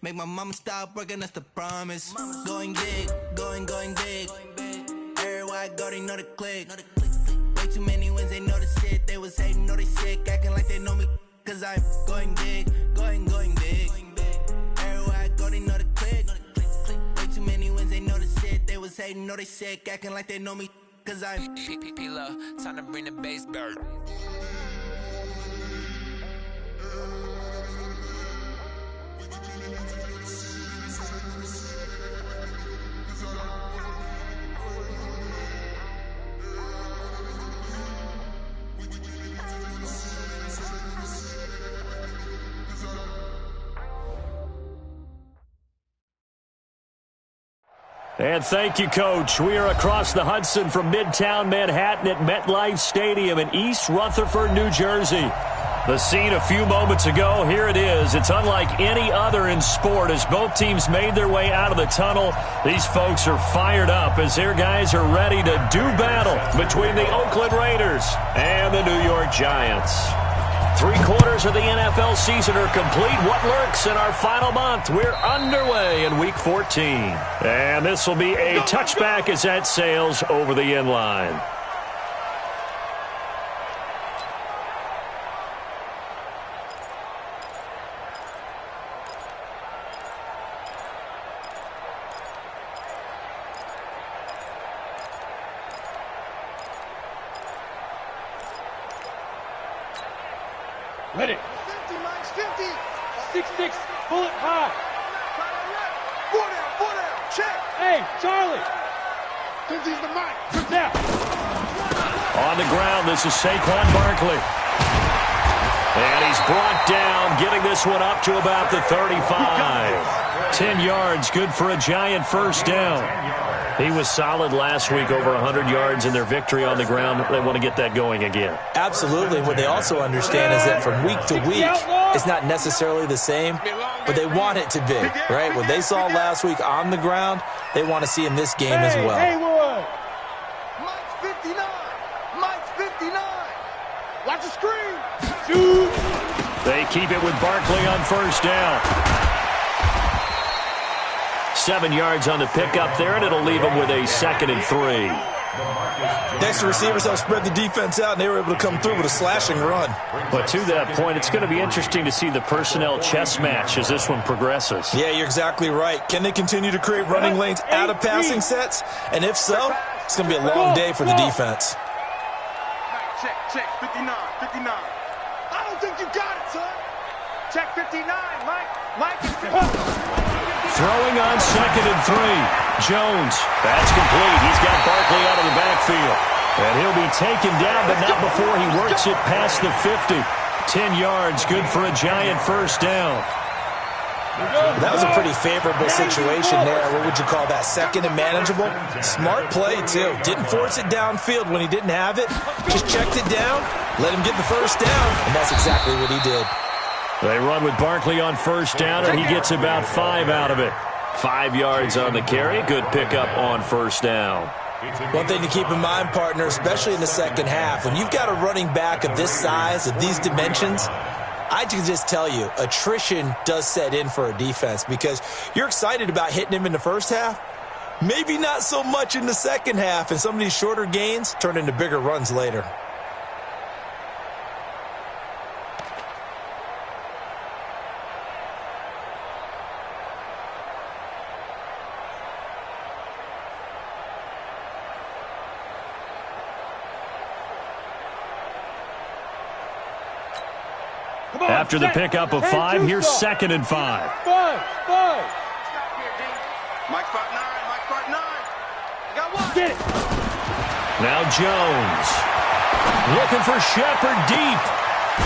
Make my mama stop working, that's the promise. Going big, going big. Everywhere I go, they know the click. Way too many wins, they know the shit. They was hating, know they sick, acting like they know me. Cause I'm going big, going big. Everywhere I go, they know the click. Way too many wins, they know the shit. They was hating, know they sick, acting like they know me. Cause I'm P-P-P-Lo, time to bring the bass back. And thank you, Coach. We are across the Hudson from Midtown Manhattan at MetLife Stadium in East Rutherford, New Jersey. The scene a few moments ago, here it is. It's unlike any other in sport as both teams made their way out of the tunnel. These folks are fired up as their guys are ready to do battle between the Oakland Raiders and the New York Giants. 3/4 of the NFL season are complete. What lurks in our final month? We're underway in Week 14. And this will be a touchback as that sails over the end line. Ready. 50, Mike's 50. 6-6, bullet high. 4 down, check. Hey, Charlie. 50's the Mike. Good down. On the ground, this is Saquon Barkley. And he's brought down, getting this one up to about the 35. 10 yards, good for a Giant first down. He was solid last week, over 100 yards in their victory on the ground. They want to get that going again. Absolutely. What they also understand is that from week to week, it's not necessarily the same, but they want it to be, right? What they saw last week on the ground, they want to see in this game as well. Mike's 59. Mike's 59. Watch the screen. Shoot. They keep it with Barkley on first down. 7 yards on the pickup there, and it'll leave them with a 2nd and 3. Next, the receivers helped spread the defense out, and they were able to come through with a slashing run. But to that point, it's going to be interesting to see the personnel chess match as this one progresses. Yeah, you're exactly right. Can they continue to create running lanes out of passing sets? And if so, it's going to be a long day for the defense. Check, 59. I don't think you got it, son. Check 59, Mike is 59. Throwing on 2nd and 3. Jones. That's complete. He's got Barkley out of the backfield. And he'll be taken down, but not before he works it past the 50. 10 yards, good for a Giant first down. That was a pretty favorable situation there. What would you call that? 2nd and manageable? Smart play, too. Didn't force it downfield when he didn't have it. Just checked it down, let him get the first down, and that's exactly what he did. They run with Barkley on first down, and he gets about 5 out of it. 5 yards on the carry. Good pickup on first down. One thing to keep in mind, partner, especially in the second half, when you've got a running back of this size, of these dimensions, I can just tell you, attrition does set in for a defense because you're excited about hitting him in the first half. Maybe not so much in the second half, and some of these shorter gains turn into bigger runs later. After the pickup of 5, here's 2nd and 5. Five. Mike's part 9. Got one. Get it. Now Jones. Looking for Shepard deep.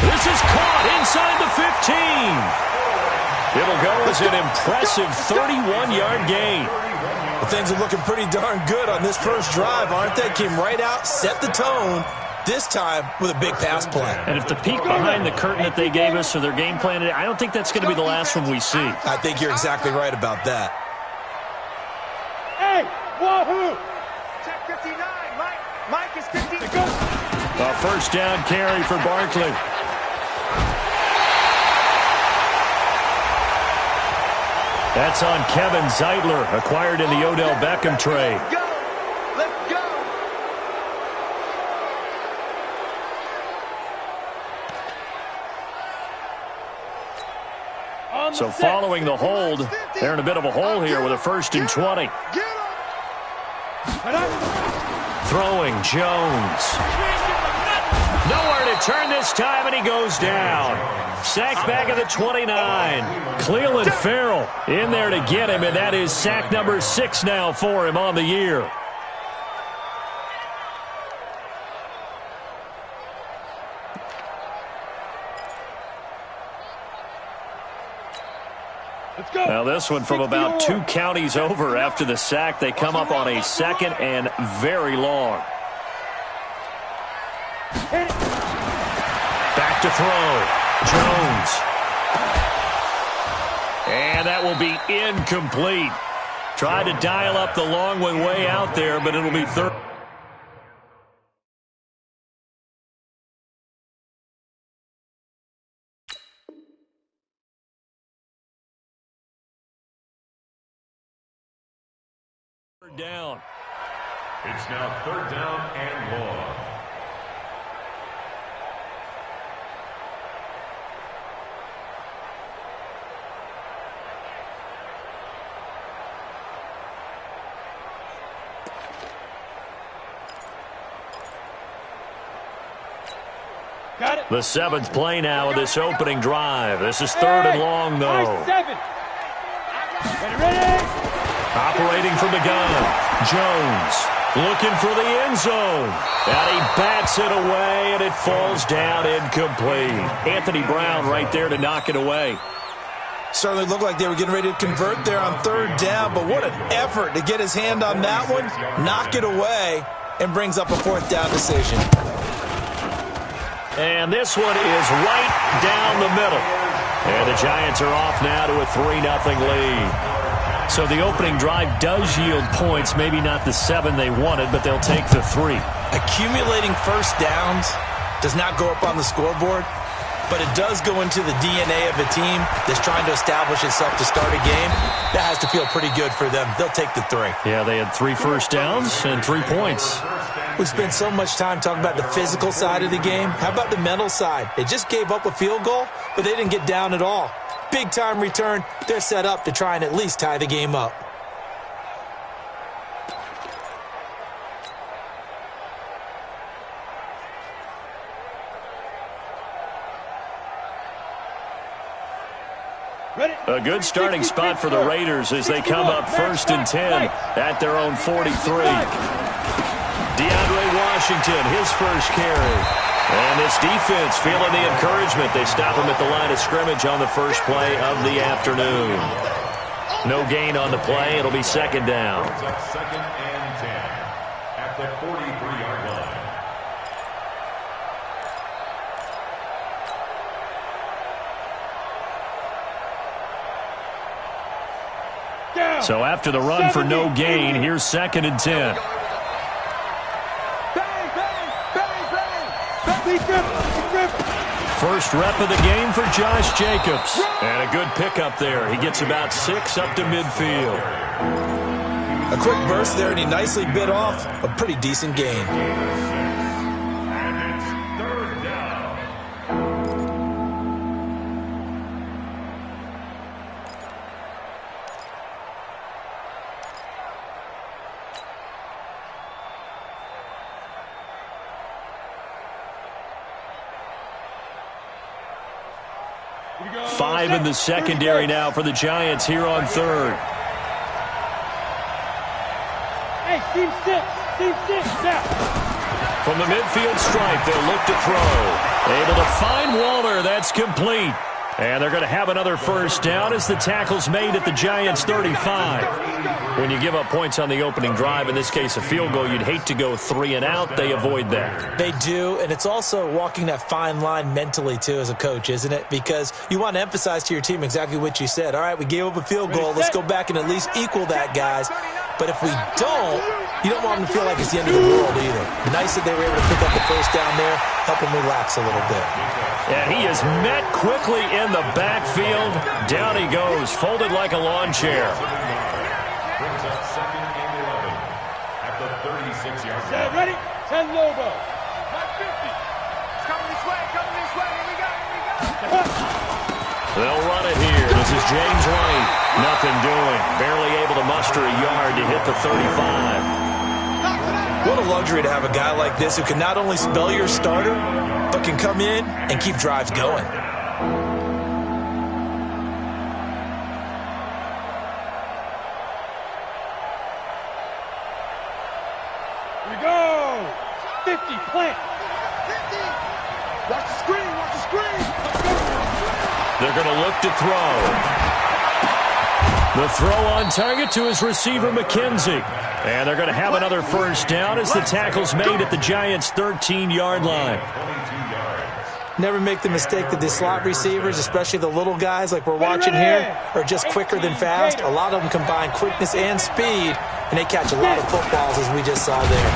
This is caught inside the 15. It'll go as an impressive 31-yard gain. Well, things are looking pretty darn good on this first drive, aren't they? Came right out, set the tone. This time with a big pass play. And if the peek behind the curtain that they gave us or their game plan today, I don't think that's going to be the last one we see. I think you're exactly right about that. Hey, wahoo! Check 59, Mike is 50. A first down carry for Barkley. That's on Kevin Zeitler, acquired in the Odell Beckham trade. Let's go. So following the hold, they're in a bit of a hole here with a 1st and 20. Throwing Jones. Nowhere to turn this time, and he goes down. Sacked back at the 29. Cleveland Farrell in there to get him, and that is sack number 6 now for him on the year. Now this one from about 2 counties over after the sack. They come up on a 2nd and very long. Back to throw. Jones. And that will be incomplete. Tried to dial up the long one way out there, but it'll be 3rd. Down. It's now 3rd down and long. Got it. The 7th play now of this opening drive. This is 3rd and long, though. 7. Ready. Operating from the gun, Jones looking for the end zone. And he bats it away, and it falls down incomplete. Anthony Brown right there to knock it away. Certainly looked like they were getting ready to convert there on 3rd down, but what an effort to get his hand on that one, knock it away, and brings up a 4th down decision. And this one is right down the middle. And the Giants are off now to a 3-0 lead. So the opening drive does yield points, maybe not the 7 they wanted, but they'll take the 3. Accumulating 1st downs does not go up on the scoreboard, but it does go into the DNA of a team that's trying to establish itself to start a game. That has to feel pretty good for them. They'll take the 3. Yeah, they had 3 first downs and 3 points. We spent so much time talking about the physical side of the game. How about the mental side? They just gave up a field goal, but they didn't get down at all. Big-time return. They're set up to try and at least tie the game up. A good starting spot for the Raiders as they come up 1st and 10 at their own 43. DeAndre Washington, his first carry. And this defense feeling the encouragement. They stop him at the line of scrimmage on the first play of the afternoon. No gain on the play. It'll be 2nd down. 2nd and 10 at the 43-yard line. So after the run for no gain, here's 2nd and 10. First rep of the game for Josh Jacobs. And a good pickup there. He gets about 6 up to midfield. A quick burst there, and he nicely bit off a pretty decent gain. And it's 3rd down. Five in the secondary now for the Giants here on 3rd. Hey, team 6, now. From the midfield stripe, they'll look to throw. Able to find Waller. That's complete. And they're going to have another first down as the tackle's made at the Giants' 35. When you give up points on the opening drive, in this case a field goal, you'd hate to go 3 and out. They avoid that. They do, and it's also walking that fine line mentally, too, as a coach, isn't it? Because you want to emphasize to your team exactly what you said. All right, we gave up a field goal. Let's go back and at least equal that, guys. But if we don't, you don't want them to feel like it's the end of the world either. Nice that they were able to pick up the first down there, help them relax a little bit. And he is met quickly in the backfield. Down he goes, folded like a lawn chair. Brings up second and 11 at the 36-yard line. Ready? 10 Lobo. Not 50. It's coming this way, Here we go. They'll run it here. This is James White. Nothing doing. Barely able to muster a yard to hit the 35. What a luxury to have a guy like this who can not only spell your starter, but can come in and keep drives going. Here we go. 50, plant. 50. Watch the screen. They're going to look to throw. The throw on target to his receiver, McKenzie. And they're going to have another first down as the tackle's made at the Giants' 13-yard line. Never make the mistake that the slot receivers, especially the little guys like we're watching here, are just quicker than fast. A lot of them combine quickness and speed, and they catch a lot of footballs as we just saw there.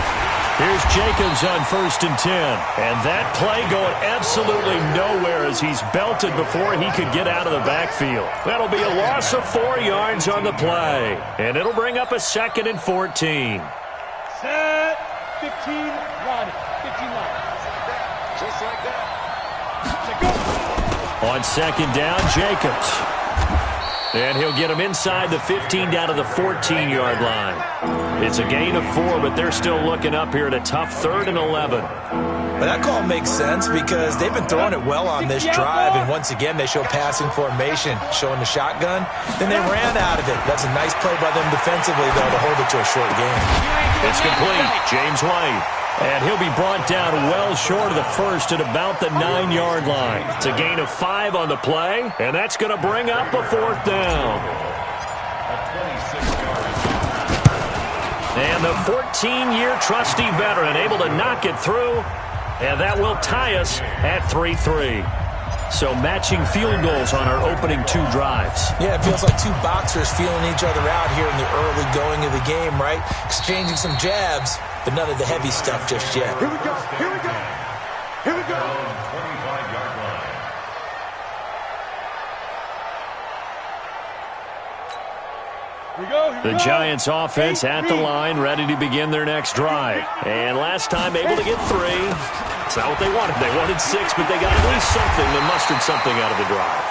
Here's Jacobs on 1st and 10. And that play going absolutely nowhere as he's belted before he could get out of the backfield. That'll be a loss of 4 yards on the play. And it'll bring up a 2nd and 14. Set. 15, running. 15 line. Just like that. On 2nd down, Jacobs. And he'll get him inside the 15 down to the 14-yard line. It's a gain of 4, but they're still looking up here at a tough 3rd and 11. But that call makes sense because they've been throwing it well on this drive, and once again they show passing formation, showing the shotgun. Then they ran out of it. That's a nice play by them defensively, though, to hold it to a short game. It's complete. James White. And he'll be brought down well short of the first at about the 9-yard line. It's a gain of 5 on the play, and that's going to bring up a 4th down. And the 14-year trusty veteran able to knock it through, and that will tie us at 3-3. So matching field goals on our opening 2 drives. Yeah, it feels like 2 boxers feeling each other out here in the early going of the game, right? Exchanging some jabs, but none of the heavy stuff just yet. Here we go. 25-yard line. The Giants offense at the line, ready to begin their next drive. And last time able to get 3. It's not what they wanted. They wanted 6, but they got at least something and mustered something out of the drive.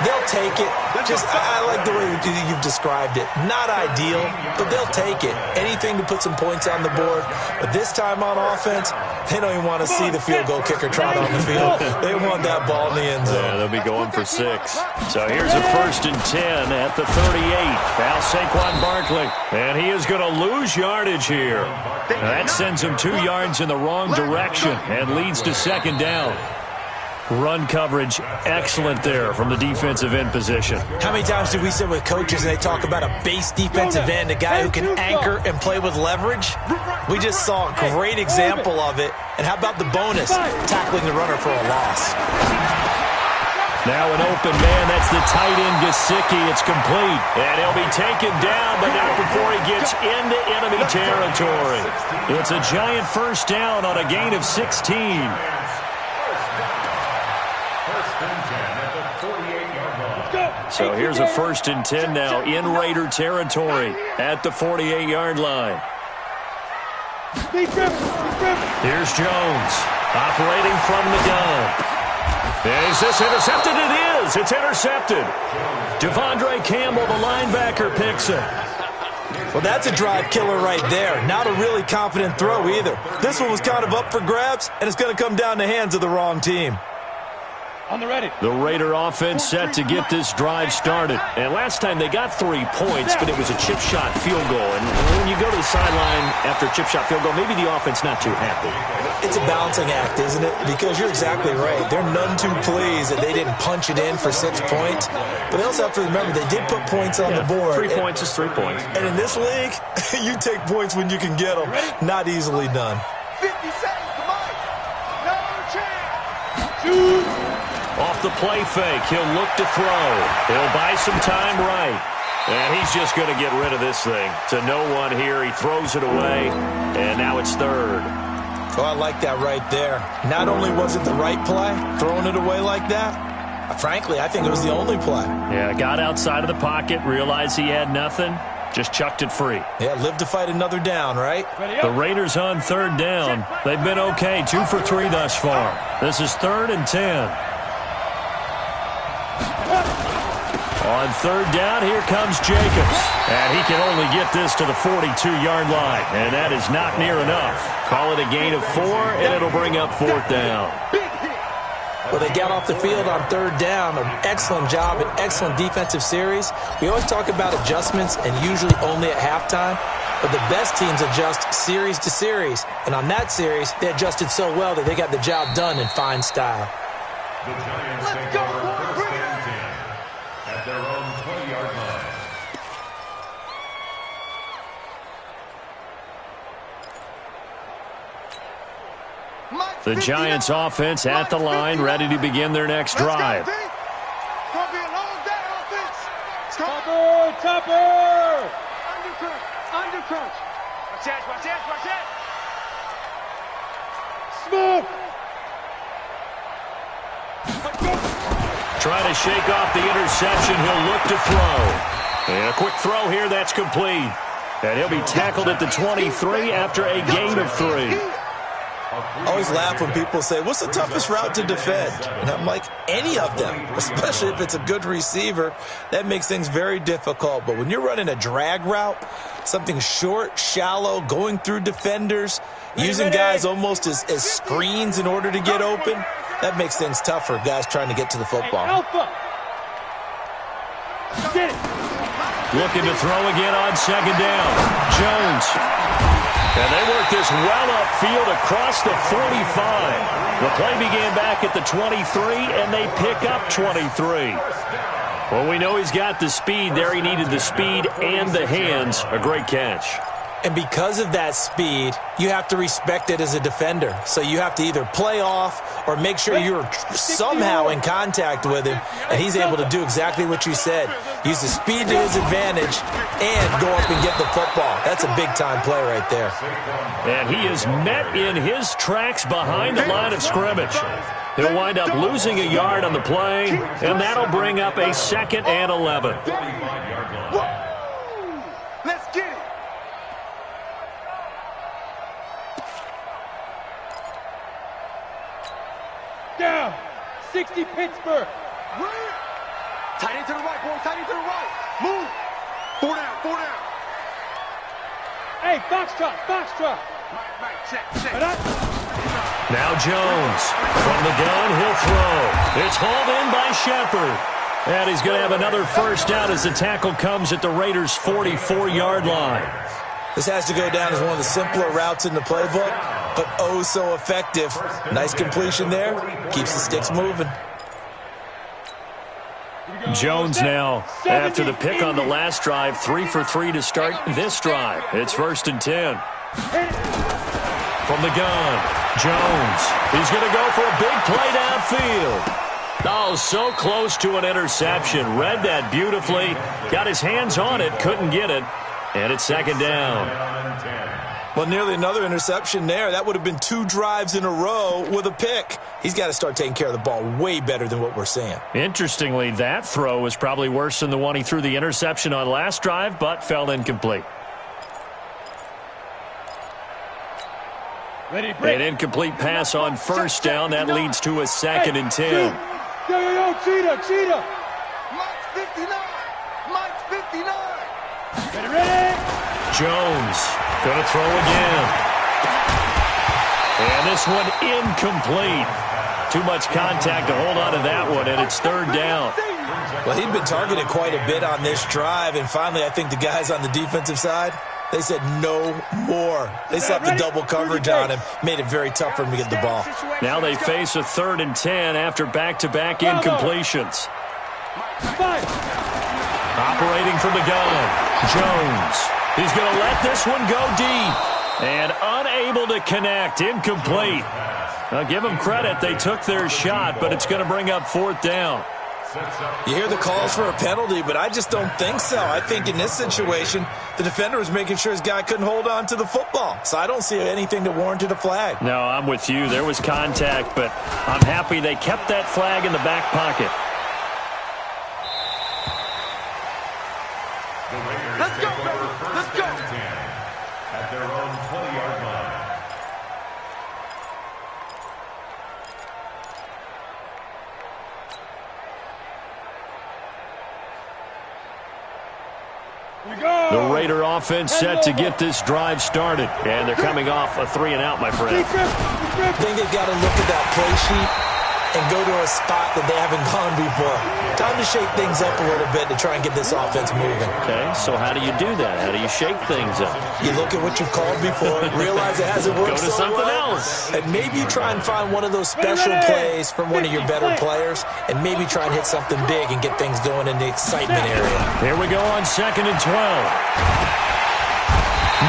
They'll take it. I like the way you've described it. Not ideal, but they'll take it. Anything to put some points on the board. But this time on offense, they don't even want to see the field goal kicker trot on the field. They want that ball in the end zone. Yeah, they'll be going for 6. So here's a 1st and 10 at the 38. Now Saquon Barkley. And he is going to lose yardage here. Now that sends him 2 yards in the wrong direction and leads to 2nd down. Run coverage, excellent there from the defensive end position. How many times do we sit with coaches and they talk about a base defensive end, a guy who can anchor and play with leverage? We just saw a great example of it. And how about the bonus, tackling the runner for a loss? Now an open man, that's the tight end Gesicki. It's complete. And he'll be taken down, but not before he gets into enemy territory. It's a Giant first down on a gain of 16. So here's a 1st and 10 now in Raider territory at the 48-yard line. Here's Jones operating from the gun. Is this intercepted? It is. It's intercepted. Devondre Campbell, the linebacker, picks it. Well, that's a drive killer right there. Not a really confident throw either. This one was kind of up for grabs, and it's going to come down the hands of the wrong team. On the ready. The Raider offense set to get this drive started. And last time they got 3 points, but it was a chip shot field goal. And when you go to the sideline after a chip shot field goal, maybe the offense not too happy. It's a balancing act, isn't it? Because you're exactly right. They're none too pleased that they didn't punch it in for 6 points. But they also have to remember they did put points on the board. 3 points is 3 points. And in this league, you take points when you can get them. Not easily done. 50 seconds, come on. No chance. Off the play fake, he'll look to throw. He'll buy some time right. And he's just going to get rid of this thing. To no one here. He throws it away, and now it's third. Oh, I like that right there. Not only was it the right play, throwing it away like that, frankly, I think it was the only play. Yeah, got outside of the pocket, realized he had nothing, just chucked it free. Yeah, live to fight another down, right? The Raiders on third down. They've been okay, 2 for 3 thus far. This is 3rd and 10. On third down, here comes Jacobs. And he can only get this to the 42-yard line. And that is not near enough. Call it a gain of 4, and it'll bring up 4th down. Well, they got off the field on third down. An excellent job, an excellent defensive series. We always talk about adjustments, and usually only at halftime. But the best teams adjust series to series. And on that series, they adjusted so well that they got the job done in fine style. The Giants take over first and 10 at their own 20-yard line. The Giants offense at the line, ready to begin their next drive. Gonna be a long day, offense. Topper! Under crunch. Watch that. Smoke! Trying to shake off the interception. He'll look to throw. And a quick throw here, that's complete. And he'll be tackled at the 23 after a gain of 3. I always laugh when people say, what's the toughest route to defend? And I'm like, any of them, especially if it's a good receiver. That makes things very difficult. But when you're running a drag route, something short, shallow, going through defenders, using guys almost as screens in order to get open, that makes things tough for guys trying to get to the football. Alpha! Get it! Looking to throw again on second down. Jones. And they work this well upfield across the 45. The play began back at the 23, and they pick up 23. Well, we know he's got the speed there. He needed the speed and the hands. A great catch. And because of that speed, you have to respect it as a defender. So you have to either play off or make sure you're somehow in contact with him, and he's able to do exactly what you said. Use the speed to his advantage and go up and get the football. That's a big-time play right there. And he is met in his tracks behind the line of scrimmage. He'll wind up losing a yard on the play, and that'll bring up a 2nd and 11. Let's get it. Down! 60 Pittsburgh! Tight end to the right, boy. Tight end to the right. Move. 4 down. Hey, Foxtrot! Right, check. Now Jones. From the gun, he'll throw. It's hauled in by Shepard. And he's going to have another first down as the tackle comes at the Raiders' 44-yard line. This has to go down as one of the simpler routes in the playbook, but oh so effective. Nice completion there. Keeps the sticks moving. Jones now, after the pick on the last drive, 3 for 3 to start this drive. It's 1st and 10. From the gun, Jones. He's going to go for a big play downfield. Oh, so close to an interception. Read that beautifully. Got his hands on it, couldn't get it. And it's 2nd down. Well, nearly another interception there. That would have been 2 drives in a row with a pick. He's got to start taking care of the ball way better than what we're seeing. Interestingly, that throw was probably worse than the one he threw the interception on last drive, but fell incomplete. An incomplete pass on first down. That leads to a 2nd and 10. Yo, Cheetah! Mike's 59. Ready? Jones going to throw again. And this one incomplete. Too much contact to hold on to that one, and it's 3rd down. Well, he'd been targeted quite a bit on this drive, and finally I think the guys on the defensive side, they said no more. They slapped the double coverage on him, made it very tough for him to get the ball. Now they face a 3rd and 10 after back-to-back incompletions. Operating from the gun, Jones. He's going to let this one go deep. And unable to connect, incomplete. Now give them credit, they took their shot, but it's going to bring up 4th down. You hear the calls for a penalty, but I just don't think so. I think in this situation, the defender was making sure his guy couldn't hold on to the football. So I don't see anything that warranted a flag. No, I'm with you. There was contact, but I'm happy they kept that flag in the back pocket. Let's go, baby. Let's go. At their own 20-yard line. The Raider offense set to get this drive started. And they're coming off a 3-and-out, my friend. I think they've got to look at that play sheet and go to a spot that they haven't gone before. Time to shake things up a little bit to try and get this offense moving. Okay, so how do you do that? How do you shake things up? You look at what you've called before, realize it hasn't worked. Go to something else. And maybe you try and find one of those special plays from one of your better players, and maybe try and hit something big and get things going in the excitement area. Here we go on 2nd and 12.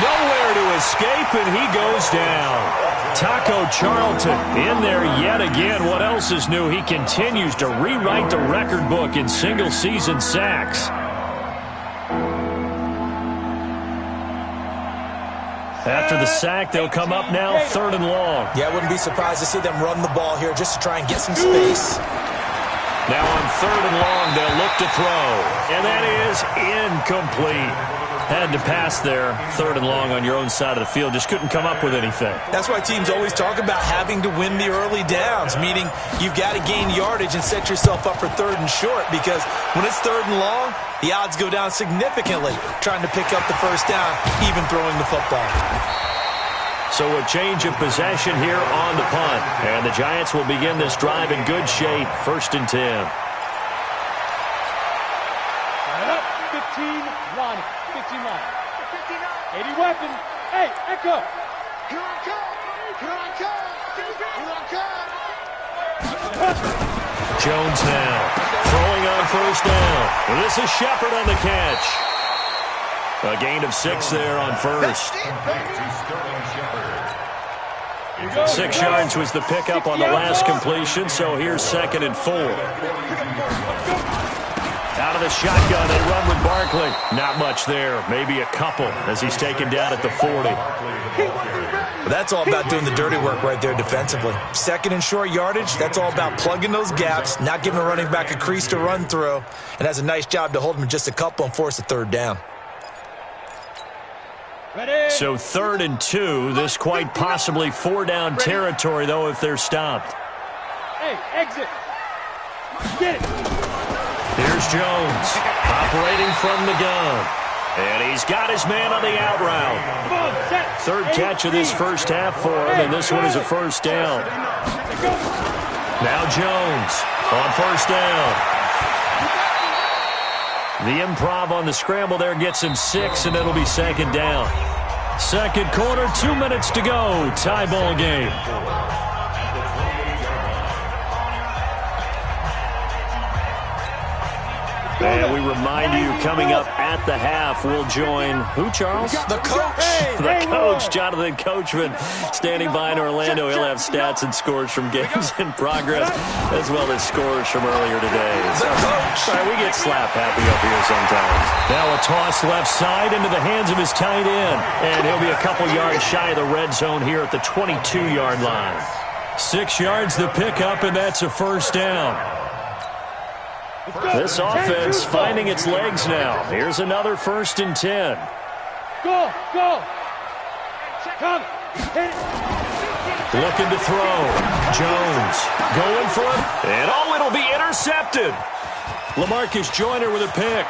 Nowhere to escape, and he goes down. Taco Charlton in there yet again. What else is new? He continues to rewrite the record book in single-season sacks. After the sack, they'll come up now 3rd and long. Yeah, I wouldn't be surprised to see them run the ball here just to try and get some space. Now on 3rd and long, they'll look to throw. And that is incomplete. Had to pass there, 3rd and long on your own side of the field. Just couldn't come up with anything. That's why teams always talk about having to win the early downs, meaning you've got to gain yardage and set yourself up for 3rd and short, because when it's 3rd and long, the odds go down significantly trying to pick up the first down, even throwing the football. So a change of possession here on the punt. And the Giants will begin this drive in good shape, 1st and 10. 80 weapon. Hey, Echo. Here I come. Here I come. Here I come. Jones now throwing on 1st down. Well, this is Shepard on the catch. A gain of 6 there on 1st. 6 yards was the pickup on the last completion, so here's 2nd and 4. Out of the shotgun, they run with Barkley. Not much there, maybe a couple as he's taken down at the 40. That's all about doing the dirty work right there defensively. 2nd and short yardage, that's all about plugging those gaps, not giving a running back a crease to run through, and has a nice job to hold him just a couple and force a 3rd down. So 3rd and 2, this quite possibly 4-down territory, though, if they're stopped. Hey, exit. Get it. Here's Jones, operating from the gun. And he's got his man on the out route. 3rd catch of this first half for him, and this one is a 1st down. Now Jones on 1st down. The improv on the scramble there gets him 6, and it'll be 2nd down. 2nd quarter, 2 minutes to go. Tie ball game. And we remind you, coming up at the half, we'll join who, Charles? The coach. The coach, Jonathan Coachman, standing by in Orlando. He'll have stats and scores from games in progress, as well as scores from earlier today. So, sorry, we get slap happy up here sometimes. Now a toss left side into the hands of his tight end. And he'll be a couple yards shy of the red zone here at the 22-yard line. 6 yards the pickup, and that's a 1st down. This offense finding its legs now. Here's another 1st and 10. Go, go. Come. Hit it. Looking to throw. Jones going for it. And oh, it'll be intercepted. LaMarcus Joyner with a pick.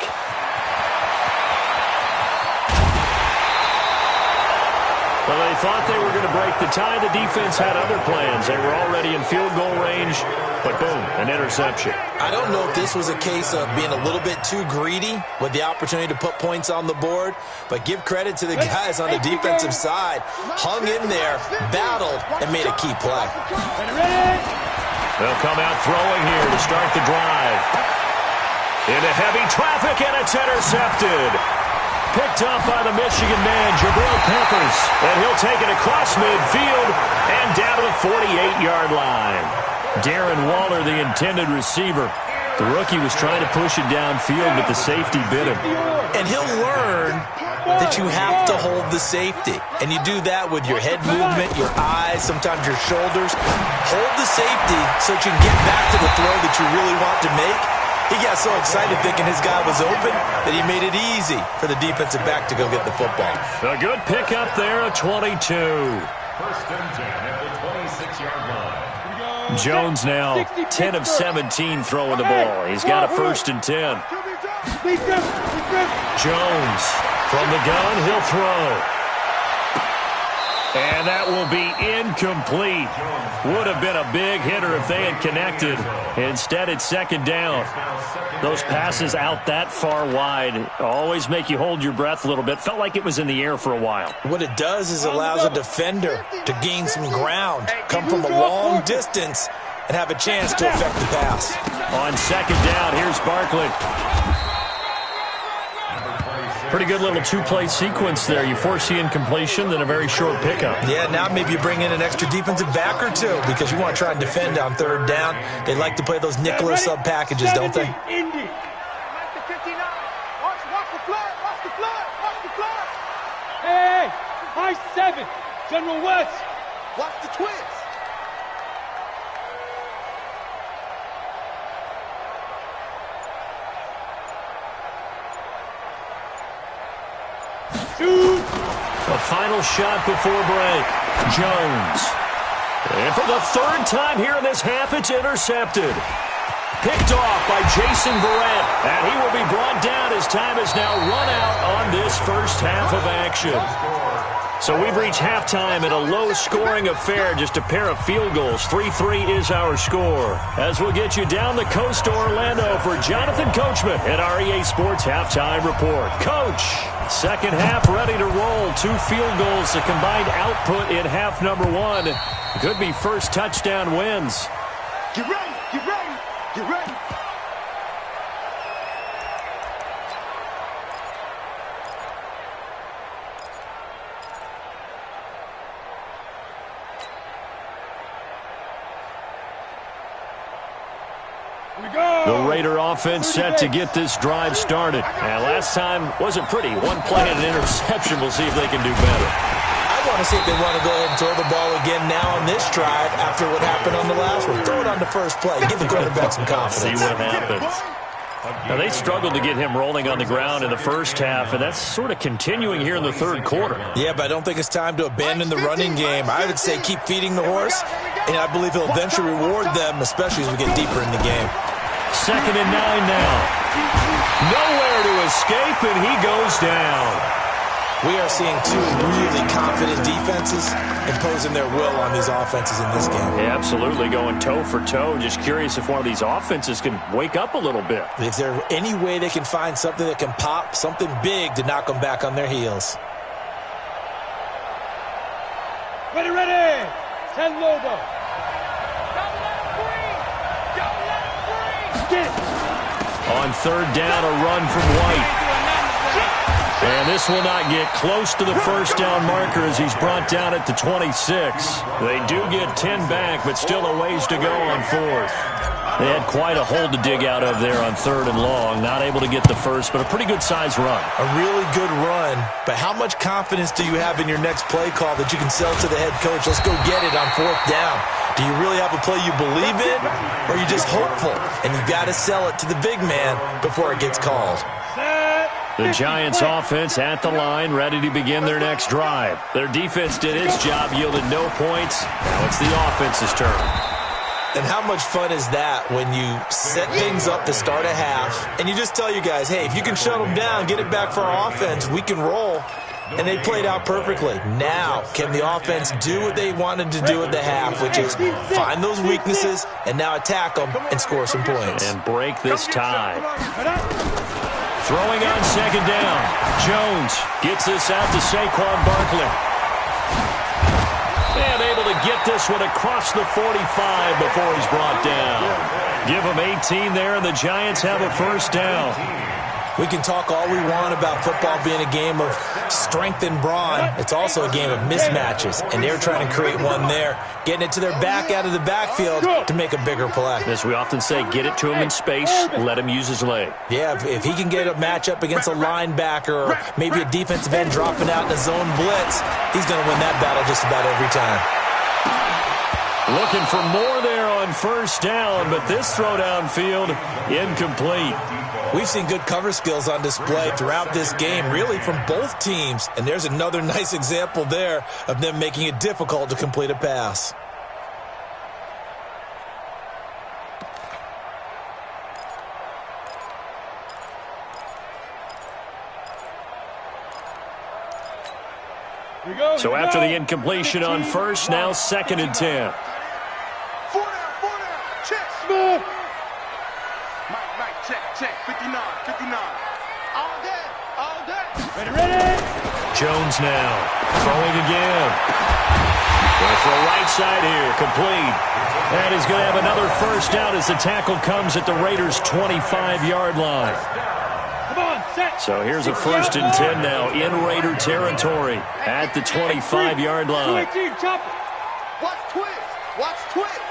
Well, they thought they were going to break the tie. The defense had other plans. They were already in field goal range, but boom, an interception. I don't know if this was a case of being a little bit too greedy with the opportunity to put points on the board, but give credit to the guys on the defensive side. Hung in there, battled, and made a key play. They'll come out throwing here to start the drive. Into heavy traffic, and it's intercepted. Picked up by the Michigan man, Jabril Peppers. And he'll take it across midfield and down to the 48-yard line. Darren Waller, the intended receiver. The rookie was trying to push it downfield, but the safety bit him. And he'll learn that you have to hold the safety. And you do that with your head movement, your eyes, sometimes your shoulders. Hold the safety so that you can get back to the throw that you really want to make. He got so excited thinking his guy was open that he made it easy for the defensive back to go get the football. A good pickup there at 22. First and 10 at the 26-yard line. Jones now 10 of 17 throwing the ball. He's got a first and 10. Jones from the gun, he'll throw. And that will be incomplete. Would have been a big hitter if they had connected. Instead, it's second down. Those passes out that far wide always make you hold your breath a little bit. Felt like it was in the air for a while. What it does is allows a defender to gain some ground, come from a long distance, and have a chance to affect the pass. On second down, here's Barkley. Pretty good little two-play sequence there. You force the incompletion, then a very short pickup. Yeah, now maybe you bring in an extra defensive back or two because you want to try and defend on third down. They like to play those nickel or sub packages, don't they? Indy. Watch the 59. Watch the flood. Watch the flood. Watch the flood. Hey, high 7. General West. Watch the twins. The final shot before break. Jones. And for the third time here in this half, it's intercepted. Picked off by Jason Verrett. And he will be brought down as time is now run out on this first half of action. So we've reached halftime in a low-scoring affair, just a pair of field goals. 3-3 is our score. As we'll get you down the coast to Orlando for Jonathan Coachman at our EA Sports Halftime Report. Coach, second half ready to roll. 2 field goals, the combined output in half number 1. Could be first touchdown wins. Get ready. Get ready. Get ready. The Raider offense set to get this drive started. And last time wasn't pretty. One play and an interception. We'll see if they can do better. I want to see if they want to go ahead and throw the ball again now on this drive after what happened on the last one. Throw it on the first play. Give the quarterback some confidence. See what happens. Now, they struggled to get him rolling on the ground in the first half, and that's sort of continuing here in the third quarter. Yeah, but I don't think it's time to abandon the running game. I would say keep feeding the horse, and I believe he'll eventually reward them, especially as we get deeper in the game. Second and 9 now. Nowhere to escape, and he goes down. We are seeing 2 really confident defenses imposing their will on these offenses in this game. Yeah, absolutely, going toe for toe. Just curious if one of these offenses can wake up a little bit. Is there any way they can find something that can pop, something big to knock them back on their heels? Ready, ready. 10 Lobo. On third down, a run from White. And this will not get close to the first down marker as he's brought down at the 26. They do get 10 back, but still a ways to go on fourth. They had quite a hole to dig out of there on third and long. Not able to get the first, but a pretty good-sized run. A really good run, but how much confidence do you have in your next play call that you can sell to the head coach? Let's go get it on fourth down. Do you really have a play you believe in, or are you just hopeful? And you've got to sell it to the big man before it gets called. The Giants offense at the line, ready to begin their next drive. Their defense did its job, yielded no points. Now it's the offense's turn. And how much fun is that when you set things up to start a half, and you just tell your guys, hey, if you can shut them down, get it back for our offense, we can roll. And they played out perfectly. Now, can the offense do what they wanted to do at the half, which is find those weaknesses and now attack them and score some points. And break this tie. Throwing on second down. Jones gets this out to Saquon Barkley. And able to get this one across the 45 before he's brought down. Give him 18 there, and the Giants have a first down. We can talk all we want about football being a game of strength and brawn. It's also a game of mismatches, and they're trying to create one there, getting it to their back out of the backfield to make a bigger play. As we often say, get it to him in space, let him use his leg. Yeah, if he can get a matchup against a linebacker or maybe a defensive end dropping out in a zone blitz, he's going to win that battle just about every time. Looking for more there on first down, but this throw downfield incomplete. We've seen good cover skills on display throughout this game, really from both teams. And there's another nice example there of them making it difficult to complete a pass. So after the incompletion on first, now 2nd and 10. 4 down, check. Move. Mike, check, 59. All day. Ready. Jones now, throwing again. Going for a right side here, complete. And he's going to have another first down as the tackle comes at the Raiders' 25-yard line. Come on, set. So here's a 1st and 10 now in Raider territory at the 25-yard line. 218, chop it. Watch twist.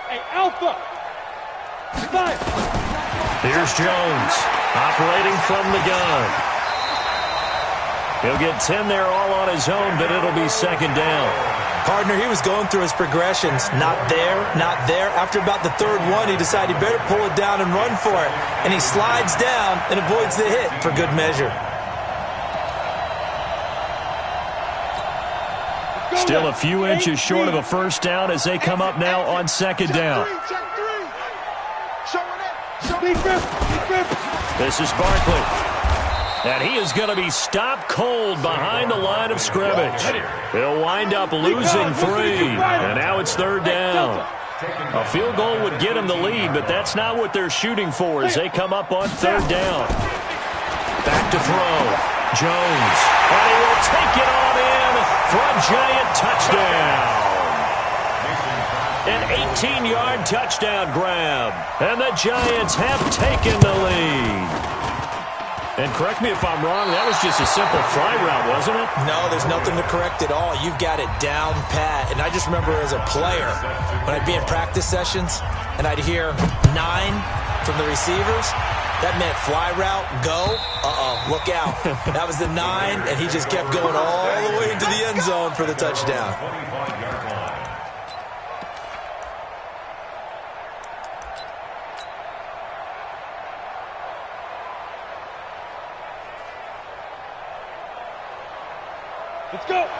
Hey, Alpha. Fire. Here's Jones, operating from the gun. He'll get 10 there all on his own, but it'll be 2nd down. Partner, he was going through his progressions. Not there. After about the 3rd one, he decided he better pull it down and run for it. And he slides down and avoids the hit for good measure. Still a few inches short of a first down as they come up now on 2nd down. Check 3. This is Barkley. And he is going to be stopped cold behind the line of scrimmage. He'll wind up losing 3. And now it's 3rd down. A field goal would get him the lead, but that's not what they're shooting for as they come up on 3rd down. Back to throw. Jones. And he will take it on in for a giant touchdown. An 18-yard touchdown grab. And the Giants have taken the lead. And correct me if I'm wrong, that was just a simple fly route, wasn't it? No, there's nothing to correct at all. You've got it down pat. And I just remember as a player, when I'd be in practice sessions, and I'd hear 9 from the receivers, that meant fly route, go, look out. That was the 9, and he just kept going all the way into the end zone for the touchdown.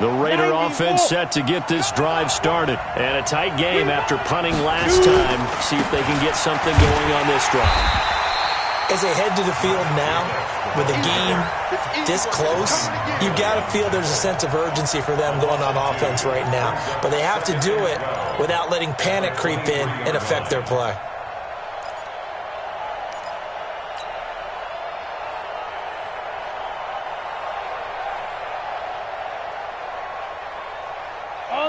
The Raider offense set to get this drive started. And a tight game after punting last time. See if they can get something going on this drive. As they head to the field now, with the game this close, you've got to feel there's a sense of urgency for them going on offense right now. But they have to do it without letting panic creep in and affect their play.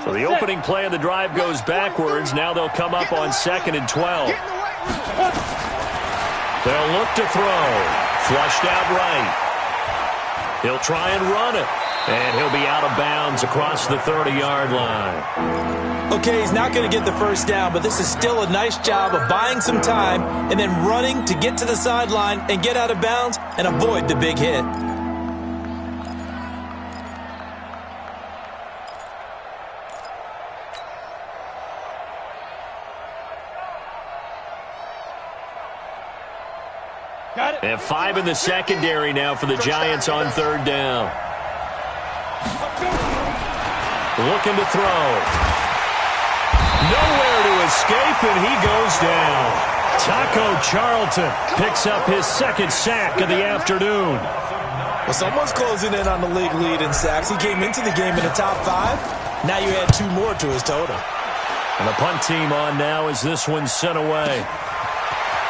So the opening play of the drive goes backwards. Now they'll come up on 2nd and 12. They'll look to throw. Flushed out right. He'll try and run it. And he'll be out of bounds across the 30-yard line. Okay, he's not going to get the first down, but this is still a nice job of buying some time and then running to get to the sideline and get out of bounds and avoid the big hit. And 5 in the secondary now for the Giants on 3rd down. Looking to throw. Nowhere to escape, and he goes down. Taco Charlton picks up his 2nd sack of the afternoon. Well, someone's closing in on the league lead in sacks. He came into the game in the top 5. Now you add 2 more to his total. And the punt team on now as this one's sent away.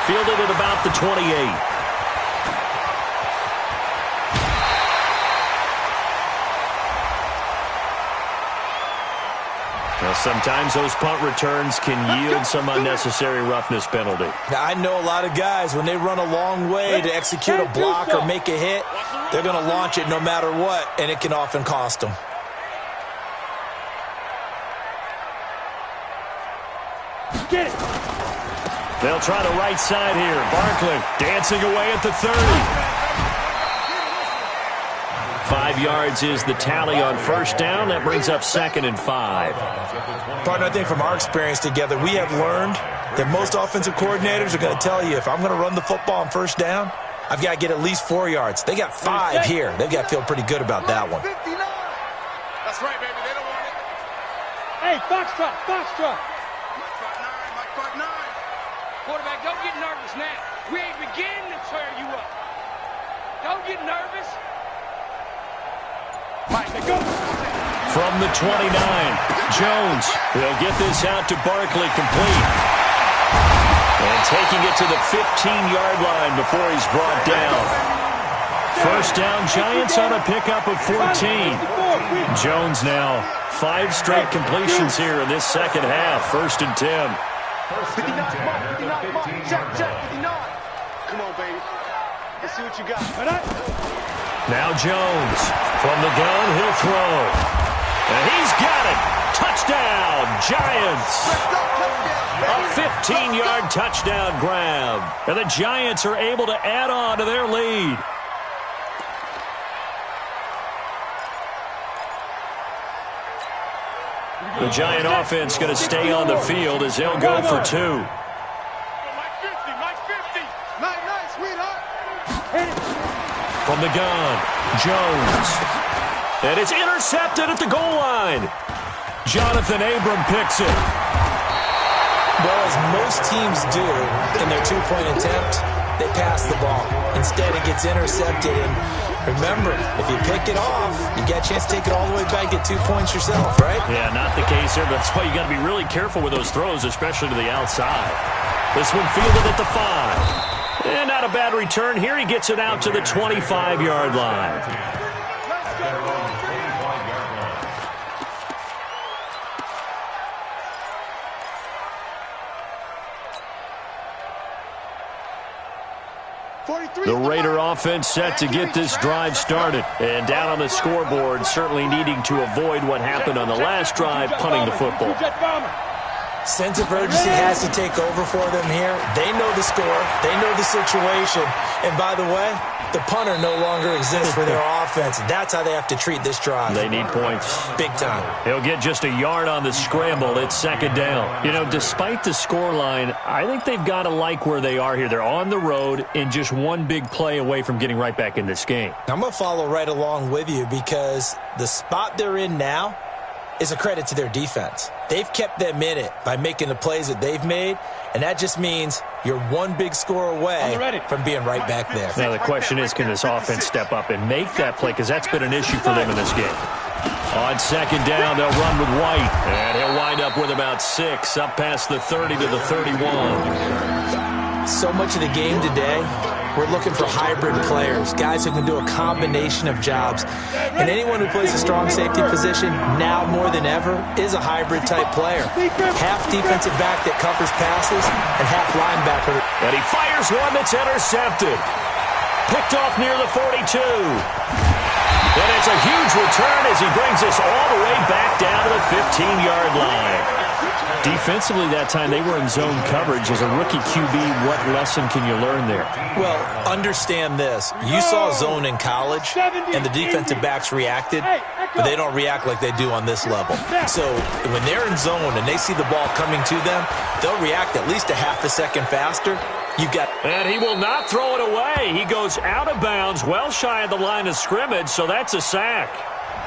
Fielded at about the 28. sometimes those punt returns can yield some unnecessary roughness penalty. Now, I know a lot of guys, when they run a long way to execute a block or make a hit, they're going to launch it no matter what, and it can often cost them. Get it. They'll try the right side here. Barkley dancing away at the 30. 5 yards is the tally on first down. That brings up 2nd and 5. Partner, I think from our experience together, we have learned that most offensive coordinators are going to tell you, if I'm going to run the football on first down, I've got to get at least 4 yards. They got 5 here. They've got to feel pretty good about that one. 59. That's right, baby. They don't want it. Hey, Foxtrot, Foxtrot. Mike Clark 9. Quarterback, don't get nervous now. We ain't beginning to tear you up. Don't get nervous. Mike, they go. From the 29, Jones will get this out to Barkley, complete. And taking it to the 15-yard line before he's brought down. First down, Giants on a pickup of 14. Jones now 5 straight completions here in this second half. 1st and 10. 59, check, 59. Come on, baby. Let's see what you got. Now Jones from the gun, he'll throw. And he's got it. Touchdown, Giants. A 15-yard touchdown grab. And the Giants are able to add on to their lead. The Giant offense going to stay on the field as they'll go for 2. Mike 50. Nice, sweetheart. From the gun, Jones. And it's intercepted at the goal line. Jonathan Abram picks it. Well, as most teams do in their 2-point attempt, they pass the ball. Instead, it gets intercepted. And remember, if you pick it off, you get a chance to take it all the way back, get 2 points yourself, right? Yeah, not the case here. That's why you got to be really careful with those throws, especially to the outside. This one fielded at the 5. And not a bad return here. He gets it out to the 25-yard line. The Raider offense set to get this drive started. And down on the scoreboard, certainly needing to avoid what happened on the last drive, punting the football. Sense of urgency has to take over for them here. They know the score. They know the situation. And by the way, the punter no longer exists for their offense. That's how they have to treat this drive. They need points. Big time. He'll get just a yard on the scramble. It's 2nd down. You know, despite the scoreline, I think they've got to like where they are here. They're on the road and just one big play away from getting right back in this game. I'm going to follow right along with you because the spot they're in now is a credit to their defense. They've kept them in it by making the plays that they've made, and that just means you're one big score away from being right back there. Now the question is, can this offense step up and make that play? Because that's been an issue for them in this game. On 2nd down, they'll run with White, and he'll wind up with about 6, up past the 30 to the 31. So much of the game today, we're looking for hybrid players, guys who can do a combination of jobs. And anyone who plays a strong safety position, now more than ever, is a hybrid-type player. Half defensive back that covers passes, and half linebacker. And he fires one that's intercepted. Picked off near the 42. And it's a huge return as he brings us all the way back down to the 15-yard line. Defensively that time, they were in zone coverage. As a rookie QB, what lesson can you learn there? Well, understand this. You saw zone in college, and the defensive backs reacted, but they don't react like they do on this level. So when they're in zone and they see the ball coming to them, they'll react at least a half a second faster. And he will not throw it away. He goes out of bounds, well shy of the line of scrimmage, so that's a sack.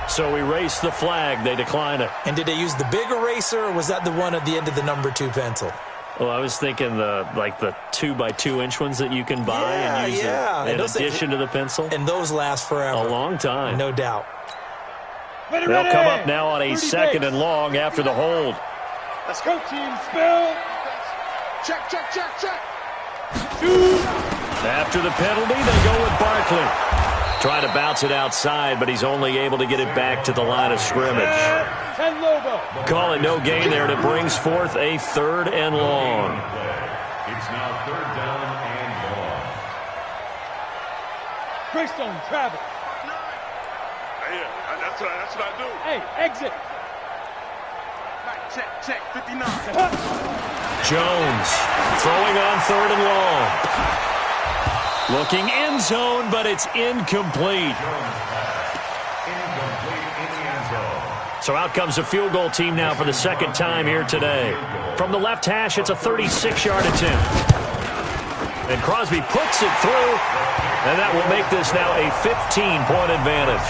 So erase the flag. They decline it. And did they use the big eraser, or was that the one at the end of the number 2 pencil? Well, I was thinking the 2x2-inch ones that you can buy and use in addition to the pencil. And those last forever. A long time. No doubt. They'll come up now on a 2nd and long after the hold. Let's go, team. Spill. Check. After the penalty, they go with Barkley. Trying to bounce it outside, but he's only able to get it back to the line of scrimmage. Call it no gain there, and it brings forth a 3rd and long. It's now 3rd down and long. Greystone, Travis. Yeah, that's what I do. Hey, exit. Check, 59. Jones throwing on 3rd and long. Looking end zone, but it's incomplete. So out comes a field goal team now for the 2nd time here today. From the left hash, it's a 36-yard attempt. And Crosby puts it through, and that will make this now a 15-point advantage.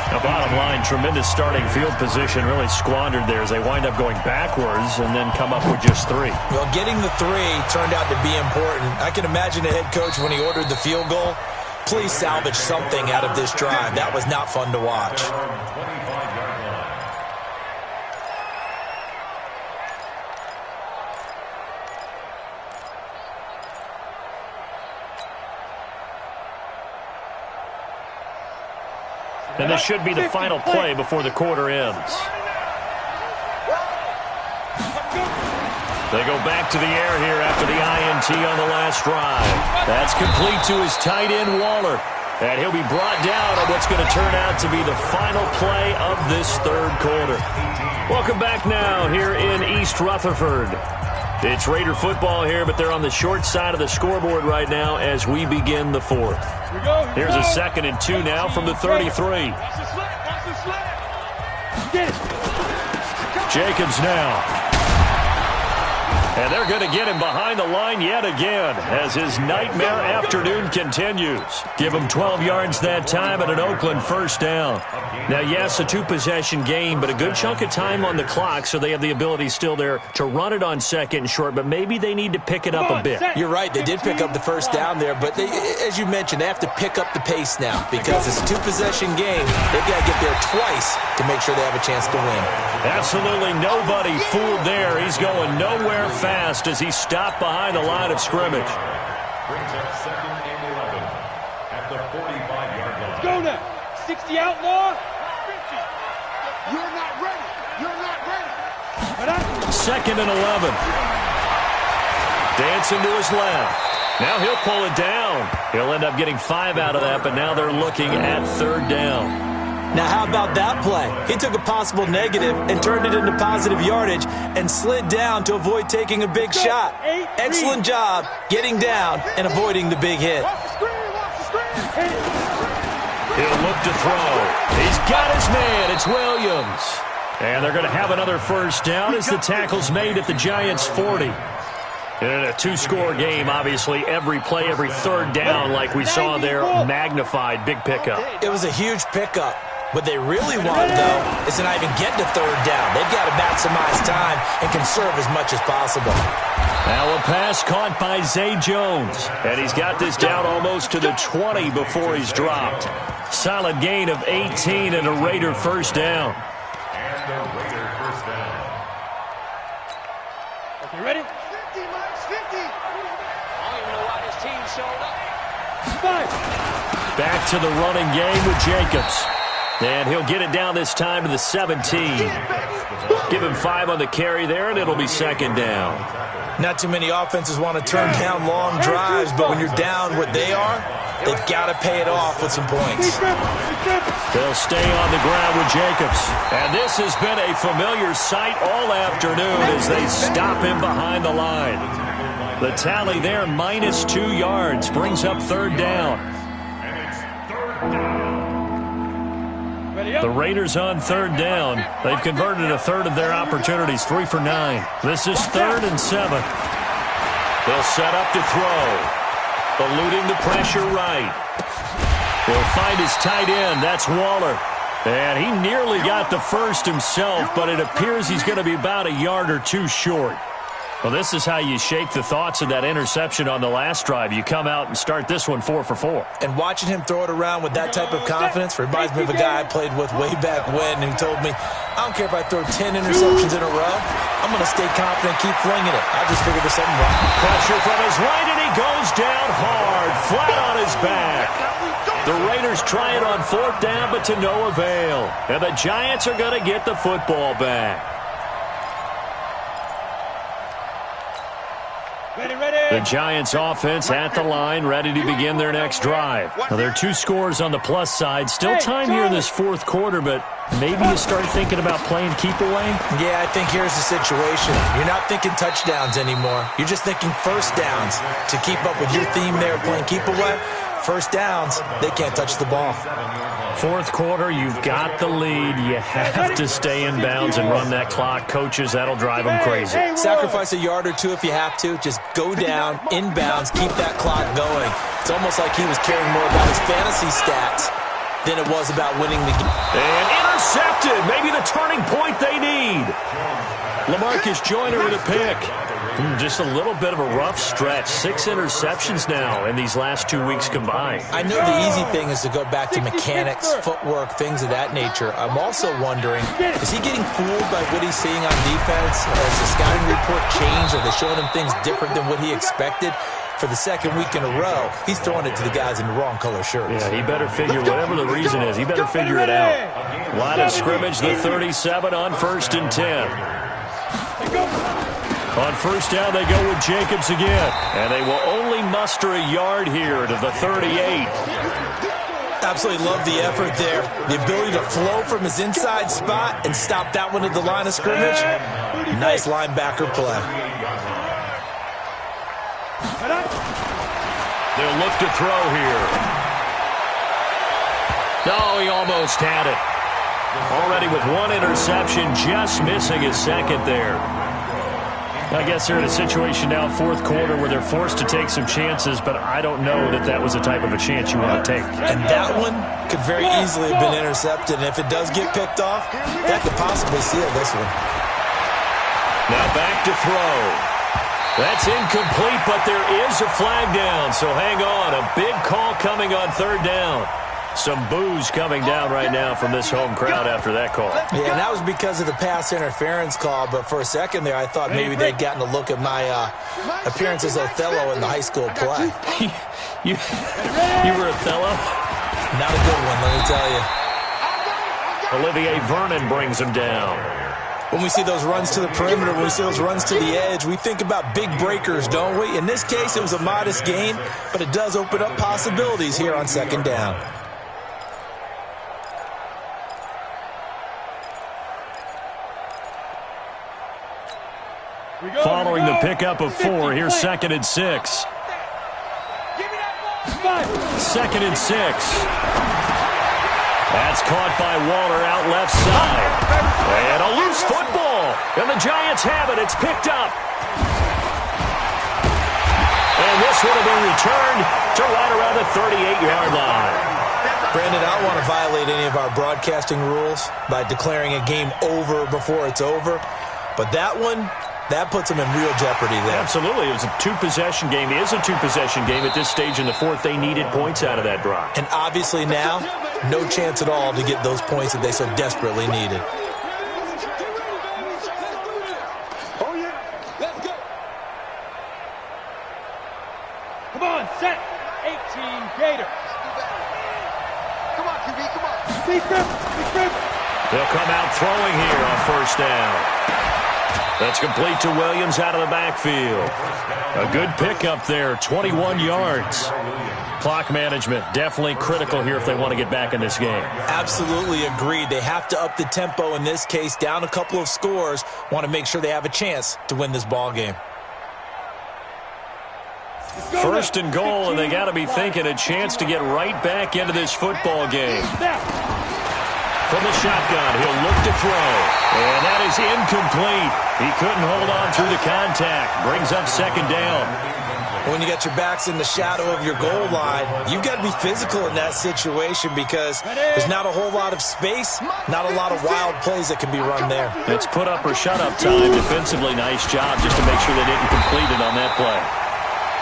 Now, bottom line, tremendous starting field position, really squandered there as they wind up going backwards and then come up with just 3. Well, getting the 3 turned out to be important. I can imagine the head coach when he ordered the field goal. Please salvage something out of this drive. That was not fun to watch. And this should be the final play before the quarter ends. They go back to the air here after the INT on the last drive. That's complete to his tight end, Waller. And he'll be brought down on what's going to turn out to be the final play of this 3rd quarter. Welcome back now here in East Rutherford. It's Raider football here, but they're on the short side of the scoreboard right now as we begin the 4th. Here's a 2nd and 2 now from the 33. Jacobs now. And they're going to get him behind the line yet again as his nightmare afternoon continues. Give him 12 yards that time and an Oakland 1st down. Now, yes, a 2-possession game, but a good chunk of time on the clock, so they have the ability still there to run it on 2nd and short, but maybe they need to pick it up a bit. You're right. They did pick up the 1st down there, but they, as you mentioned, they have to pick up the pace now because it's a 2-possession game. They've got to get there twice to make sure they have a chance to win. Absolutely nobody fooled there. He's going nowhere fast as he stopped behind the line of scrimmage. Brings up 2nd and 11 at the 45-yard line. Let's go now. 60 outlaw. 50. You're not ready. You're not ready. 2nd and 11. Dancing to his left. Now he'll pull it down. He'll end up getting 5 out of that, but now they're looking at 3rd down. Now, how about that play? He took a possible negative and turned it into positive yardage and slid down to avoid taking a big shot. Excellent job getting down and avoiding the big hit. He'll look to throw. He's got his man. It's Williams. And they're going to have another 1st down as the tackle's made at the Giants' 40. In a 2-score game, obviously, every play, every 3rd down, like we saw there, magnified, big pickup. It was a huge pickup. What they really want, though, is to not even get to 3rd down. They've got to maximize time and conserve as much as possible. Now a pass caught by Zay Jones. And he's got this down almost to the 20 before he's dropped. Solid gain of 18 and a Raider 1st down. And the Raider 1st down. Okay, ready? 50, Mike's 50. I don't even know why this team showed up. 5. Back to the running game with Jacobs. And he'll get it down this time to the 17. Give him 5 on the carry there, and it'll be 2nd down. Not too many offenses want to turn down long drives, but when you're down what they are, they've got to pay it off with some points. They'll stay on the ground with Jacobs. And this has been a familiar sight all afternoon as they stop him behind the line. The tally there, -2 yards, brings up 3rd down. And it's 3rd down. The Raiders on 3rd down. They've converted a 1/3 of their opportunities, 3 for 9. This is 3rd and 7. They'll set up to throw. Eluding the pressure right. He'll find his tight end. That's Waller. And he nearly got the 1st himself, but it appears he's going to be about a yard or 2 short. Well, this is how you shake the thoughts of that interception on the last drive. You come out and start this one 4 for 4. And watching him throw it around with that type of confidence reminds me of a guy I played with way back when, and he told me, I don't care if I throw 10 interceptions in a row. I'm going to stay confident and keep flinging it. I just figured there's something wrong. Pressure from his right, and he he goes down hard, flat on his back. The Raiders try it on 4th down, but to no avail. And the Giants are going to get the football back. The Giants offense at the line, ready to begin their next drive. Now, there are 2 scores on the plus side. Still time here in this 4th quarter, but maybe you start thinking about playing keep away? Yeah, I think here's the situation. You're not thinking touchdowns anymore. You're just thinking first downs. To keep up with your theme there, playing keep away, first downs, they can't touch the ball. 4th quarter, you've got the lead. You have to stay in bounds and run that clock. Coaches, that'll drive them crazy. Sacrifice a yard or 2 if you have to. Just go down, in bounds, keep that clock going. It's almost like he was caring more about his fantasy stats than it was about winning the game. And intercepted. Maybe the turning point they need. LaMarcus Joyner with a pick. Just a little bit of a rough stretch. 6 interceptions now in these last 2 weeks combined. I know the easy thing is to go back to mechanics, footwork, things of that nature. I'm also wondering, is he getting fooled by what he's seeing on defense? Has the scouting report changed? Are they showing him things different than what he expected? For the 2nd week in a row, he's throwing it to the guys in the wrong color shirts. Yeah, he better figure, whatever the reason is, he better figure it out. Line of scrimmage, the 37 on 1st and 10. On 1st down, they go with Jacobs again. And they will only muster a yard here to the 38. Absolutely love the effort there. The ability to flow from his inside spot and stop that one at the line of scrimmage. Nice linebacker play. They'll look to throw here. No, he almost had it. Already with 1 interception, just missing his 2nd there. I guess they're in a situation now, 4th quarter, where they're forced to take some chances, but I don't know that that was the type of a chance you want to take. And that one could very easily have been intercepted, and if it does get picked off, that could possibly seal this one. Now back to throw. That's incomplete, but there is a flag down, so hang on. A big call coming on 3rd down. Some boos coming down right now from this home crowd after that call. Yeah, and that was because of the pass interference call, but for a second there I thought maybe they'd gotten a look at my appearance as Othello in the high school play. you were Othello? Not a good one, let me tell you. Olivier Vernon brings him down. When we see those runs to the perimeter, when we see those runs to the edge, we think about big breakers, don't we? In this case, it was a modest gain, but it does open up possibilities here on 2nd down. Following the pickup of 4, here's 2nd and 6. 2nd and 6. That's caught by Waller out left side. And a loose football. And the Giants have it. It's picked up. And this one will be returned to right around the 38-yard line. Brandon, I don't want to violate any of our broadcasting rules by declaring a game over before it's over. But that one, that puts them in real jeopardy there. Absolutely. It was a 2-possession game. It is a 2-possession game at this stage in the 4th. They needed points out of that drive. And obviously now, no chance at all to get those points that they so desperately needed. Oh, yeah. Let's go. Come on, set. 18 Gators. Come on, QB, come on. Be scrimmage. They'll come out throwing here on 1st down. That's complete to Williams out of the backfield. A good pickup there, 21 yards. Clock management, definitely critical here if they want to get back in this game. Absolutely agreed. They have to up the tempo in this case, down a couple of scores. Want to make sure they have a chance to win this ball game. 1st and goal, and they got to be thinking a chance to get right back into this football game. From the shotgun, he'll look to throw. And that is incomplete. He couldn't hold on through the contact. Brings up 2nd down. When you got your backs in the shadow of your goal line, you've got to be physical in that situation because there's not a whole lot of space, not a lot of wild plays that can be run there. It's put up or shut up time defensively. Nice job just to make sure they didn't complete it on that play.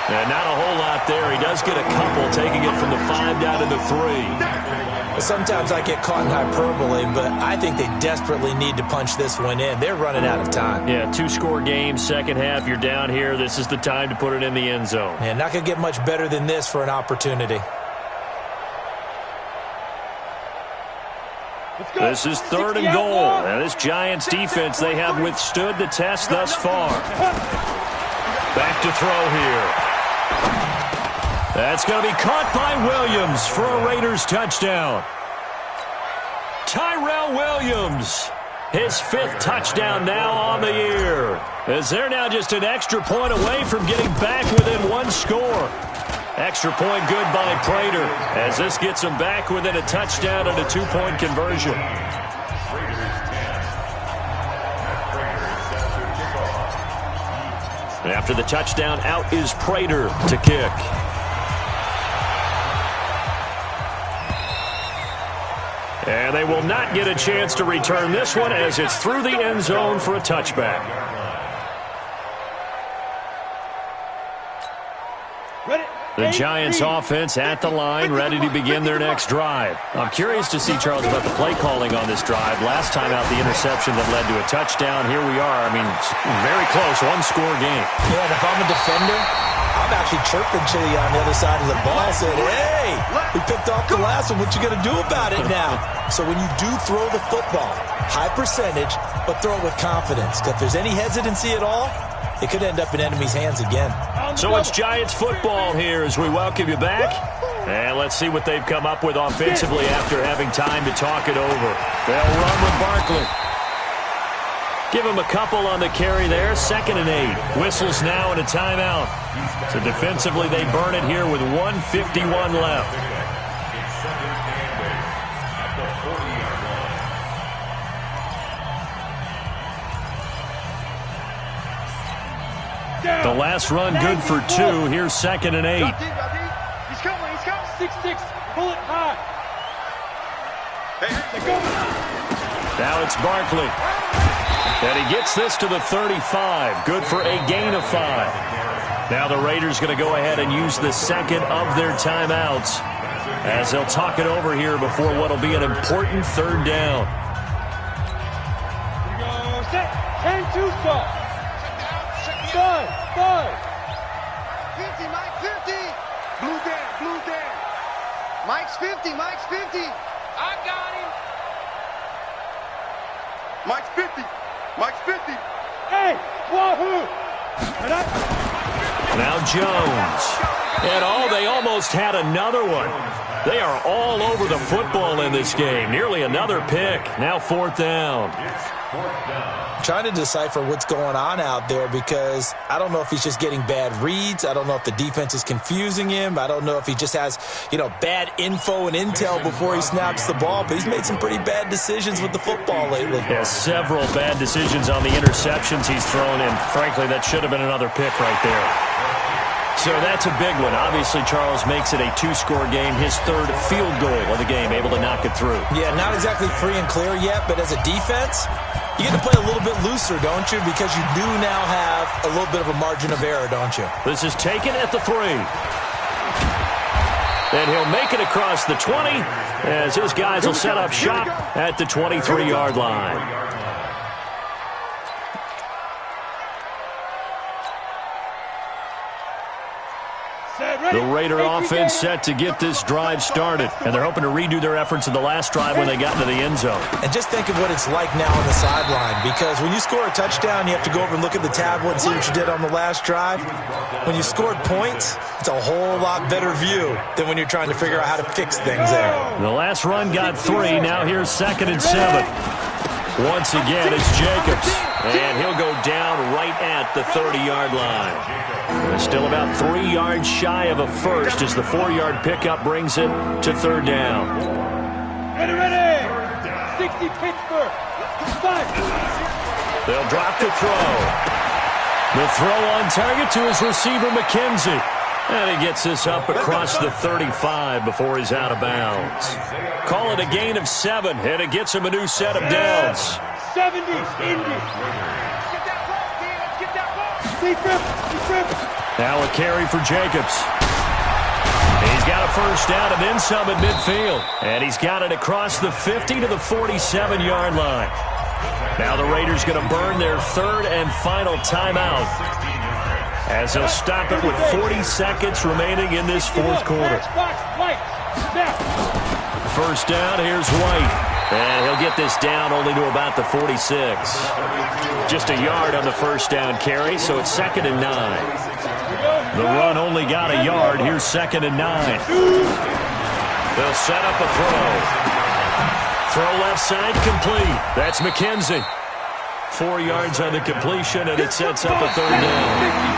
And not a whole lot there. He does get a couple, taking it from the 5 down to the 3. Sometimes I get caught in hyperbole, but I think they desperately need to punch this one in. They're running out of time. Yeah, 2-score game, second half. You're down here. This is the time to put it in the end zone. Yeah, not going to get much better than this for an opportunity. This is 3rd and goal. Now, this Giants defense, they have withstood the test thus far. Back to throw here. That's going to be caught by Williams for a Raiders touchdown. Tyrell Williams, his 5th touchdown now on the year, as they're now just an extra point away from getting back within 1 score. Extra point good by Prater, as this gets them back within a touchdown and a 2-point conversion. And after the touchdown, out is Prater to kick. And they will not get a chance to return this one, as it's through the end zone for a touchback. The Giants offense at the line, ready to begin their next drive. I'm curious to see, Charles, about the play calling on this drive. Last time out, the interception that led to a touchdown. Here we are. I mean, very close, 1-score game. Yeah, and if I'm a defender, I'm actually chirping Chili on the other side of the ball, saying, hey, we picked off the last one. What you going to do about it now? So when you do throw the football, high percentage, but throw it with confidence. Because if there's any hesitancy at all, it could end up in enemy's hands again. So it's Giants football here as we welcome you back. And let's see what they've come up with offensively after having time to talk it over. They'll run with Barkley. Give him a couple on the carry there. 2nd and 8. Whistles now and a timeout. So defensively they burn it here with 1:51 left. The last run good for 2. Here's 2nd and 8. He's coming. 6'6". Pull it high. Now it's Barkley. And he gets this to the 35. Good for a gain of 5. Now the Raiders going to go ahead and use the 2nd of their timeouts, as they'll talk it over here before what will be an important 3rd down. Here we go. Set. 10-2 stop. 5. 50, Mike 50. Blue down. Mike's 50. I got him. Mike's 50. Hey, wahoo! Now Jones. And they almost had another one. They are all over the football in this game. Nearly another pick. Now 4th down. Trying to decipher what's going on out there, because I don't know if he's just getting bad reads. I don't know if the defense is confusing him. I don't know if he just has, bad info and intel before he snaps the ball. But he's made some pretty bad decisions with the football lately. Yeah, several bad decisions on the interceptions he's thrown in. Frankly, that should have been another pick right there. So that's a big one. Obviously, Charles makes it a 2-score game. His 3rd field goal of the game, able to knock it through. Yeah, not exactly free and clear yet, but as a defense, you get to play a little bit looser, don't you? Because you do now have a little bit of a margin of error, don't you? This is taken at the 3. And he'll make it across the 20, as his guys will set up shop at the 23-yard line. The Raider offense set to get this drive started, and they're hoping to redo their efforts in the last drive when they got into the end zone. And just think of what it's like now on the sideline, because when you score a touchdown, you have to go over and look at the tablet and see what you did on the last drive. When you scored points, it's a whole lot better view than when you're trying to figure out how to fix things there. The last run got 3. Now here's 2nd and 7. Once again, it's Jacobs, and he'll go down right at the 30-yard line. They're still about 3 yards shy of a first as the 4-yard pickup brings it to 3rd down. Ready. 60 Pittsburgh. 5. They'll drop the throw. The throw on target to his receiver, McKenzie. And he gets this up across the 35 before he's out of bounds. Call it a gain of 7, and it gets him a new set of downs. 70, Indy. Get that ball, D. Let's get that ball. Defense. Now a carry for Jacobs. He's got a first down and then some at midfield. And he's got it across the 50 to the 47-yard line. Now the Raiders going to burn their third and final timeout as they'll stop it with 40 seconds remaining in this fourth quarter. First down, here's White. And he'll get this down only to about the 46. Just a yard on the first down carry, so it's 2nd and 9. The run only got a yard. Here's 2nd and 9. They'll set up a throw. Throw left side, complete. That's McKenzie. 4 yards on the completion, and it sets up a third down.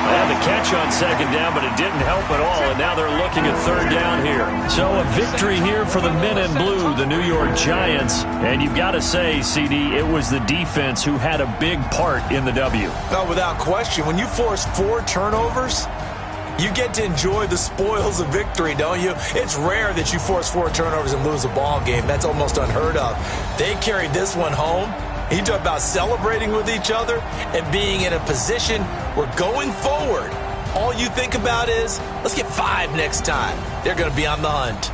They had the catch on second down, but it didn't help at all, and now they're looking at third down here. So a victory here for the men in blue, the New York Giants. And you've got to say, CD, it was the defense who had a big part in the W. No, without question. When you force 4 turnovers, you get to enjoy the spoils of victory, don't you? It's rare that you force 4 turnovers and lose a ball game. That's almost unheard of. They carried this one home. You talk about celebrating with each other and being in a position where going forward, all you think about is, let's get 5 next time. They're going to be on the hunt.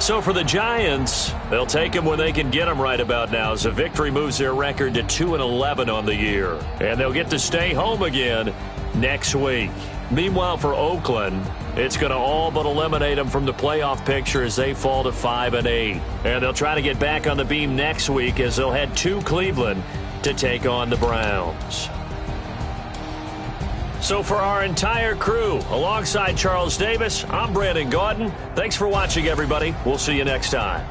So for the Giants, they'll take them when they can get them right about now, as a victory moves their record to 2-11 on the year. And they'll get to stay home again next week. Meanwhile, for Oakland, it's going to all but eliminate them from the playoff picture as they fall to 5-8. And they'll try to get back on the beam next week as they'll head to Cleveland to take on the Browns. So for our entire crew, alongside Charles Davis, I'm Brandon Gaudin. Thanks for watching, everybody. We'll see you next time.